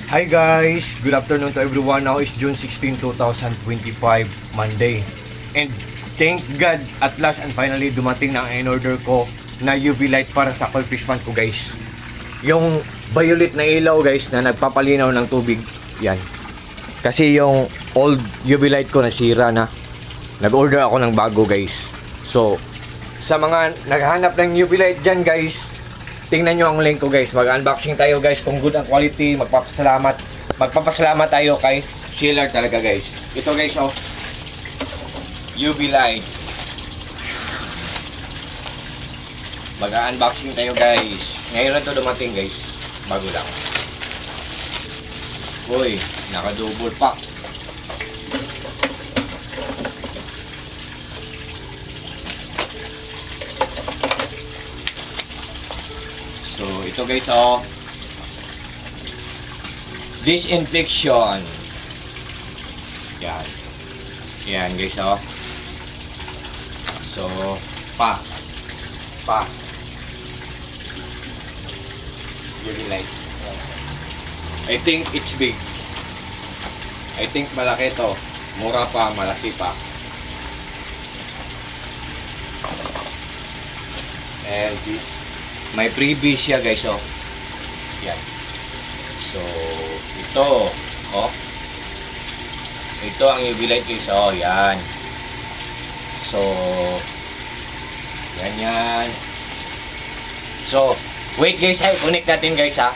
Hi guys! Good afternoon to everyone. Now is June 16, 2025, Monday. And thank God at last and finally dumating na ang in-order ko na UV light para sa cold fish pond ko guys. Yung violet na ilaw guys na nagpapalinaw ng tubig. Yan. Kasi yung old UV light ko nasira na. Nag-order ako ng bago guys. So, sa mga naghahanap ng UV light dyan guys, tingnan nyo ang link ko guys. Mag-unboxing tayo guys kung good ang quality. Magpapasalamat tayo kay seller talaga guys. Ito guys oh, UV light. Mag-unboxing tayo guys. Ngayon lang to dumating guys. Bago lang. Uy, naka-double pack. So, ito guys, oh. Disinfection. Yan. Yan guys, oh. So, pa. UV light. I think it's big. I think malaki to. Mura pa, malaki pa. And this. May freebie siya guys, oh. Yan. So, ito, oh. Ito ang UV light guys, oh, yan. So, yan. So, wait guys, ay, connect natin guys, ha.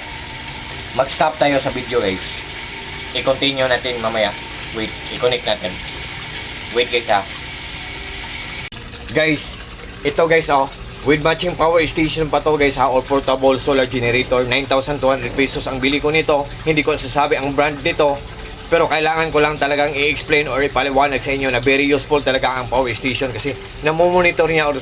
Mag-stop tayo sa video guys. I-continue natin mamaya. Wait, i-connect natin. Wait guys, ha. Guys, ito guys, oh. With matching power station pa to guys ha, or portable solar generator. 9,200 pesos ang bili ko nito. Hindi ko sasabi ang brand nito, pero kailangan ko lang talagang i-explain or ipaliwanag sa inyo na very useful talaga ang power station kasi namomonitor niya or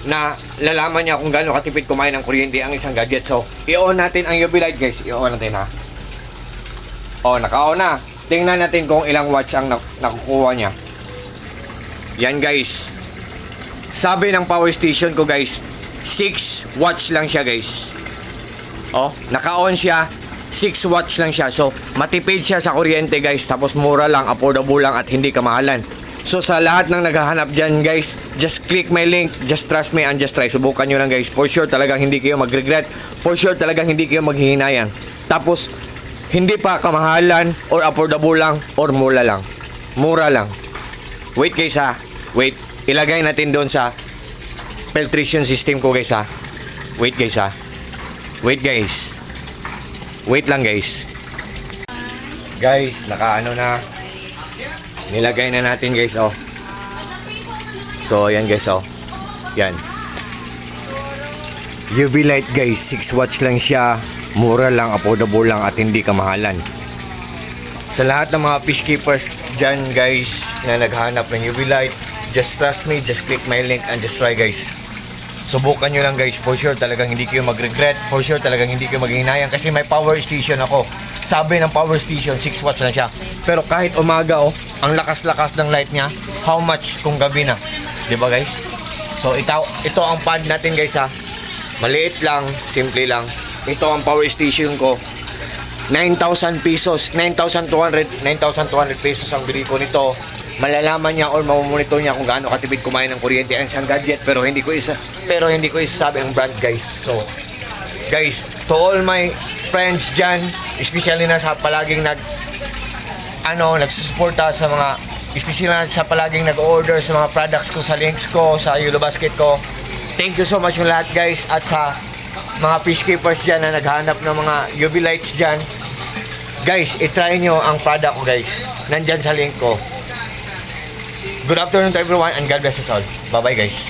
na lalaman niya kung gaano katipid kumain ng kuryente ang isang gadget. So, i-on natin ang UV light guys. I-on natin ha. Oh, naka-on na. Tingnan natin kung ilang watts ang nakukuha niya. Yan guys. Sabi ng power station ko guys, 6 watts lang siya guys. Oh, naka-on siya, 6 watts lang siya. So, matipid siya sa kuryente guys. Tapos mura lang, affordable lang at hindi kamahalan. So, sa lahat ng naghahanap dyan guys, just click my link, just trust me and just try. Subukan nyo lang guys. For sure talagang hindi kayo mag-regret. For sure talagang hindi kayo maghihinayan. Tapos, hindi pa kamahalan or affordable lang or mura lang. Mura lang. Wait guys ha. Wait. Ilagay natin doon sa filtration system ko guys ha. Wait guys ha. Wait guys. Wait lang guys. Guys, nakaano na. Nilagay na natin guys oh. So ayan guys oh. Yan. UV light guys, 6 watts lang siya. Mura lang, affordable lang at hindi kamahalan. Sa lahat ng mga fish keepers dyan guys na naghahanap ng UV light, just trust me, just click my link and just try guys. Subukan nyo lang guys. For sure talagang hindi kayo mag-regret. For sure talagang hindi kayo maghihinayang kasi may power station ako. Sabi ng power station 6 watts na siya. Pero kahit umaga oh, ang lakas-lakas ng light niya. How much kung gabi na? Diba guys? So ito ang pad natin guys ha. Maliit lang, simple lang. Ito ang power station ko. 9,000 pesos, 9,200 pesos ang bili ko nito. Malalaman niya or mamomonitor niya kung gaano katipid kumain ng kuryente ang isang gadget, pero hindi ko isasabi ang brand guys. So guys, to all my friends dyan, especially na sa palaging nagsusuporta sa mga, especially na sa palaging nag-order sa mga products ko, sa links ko, sa Yellow Basket ko, thank you so much yung lahat guys. At sa mga fish keepers dyan na naghahanap ng mga UV lights dyan guys, itry nyo ang product ko guys, nandyan sa link ko. Good afternoon to everyone and God bless us all. Bye-bye guys.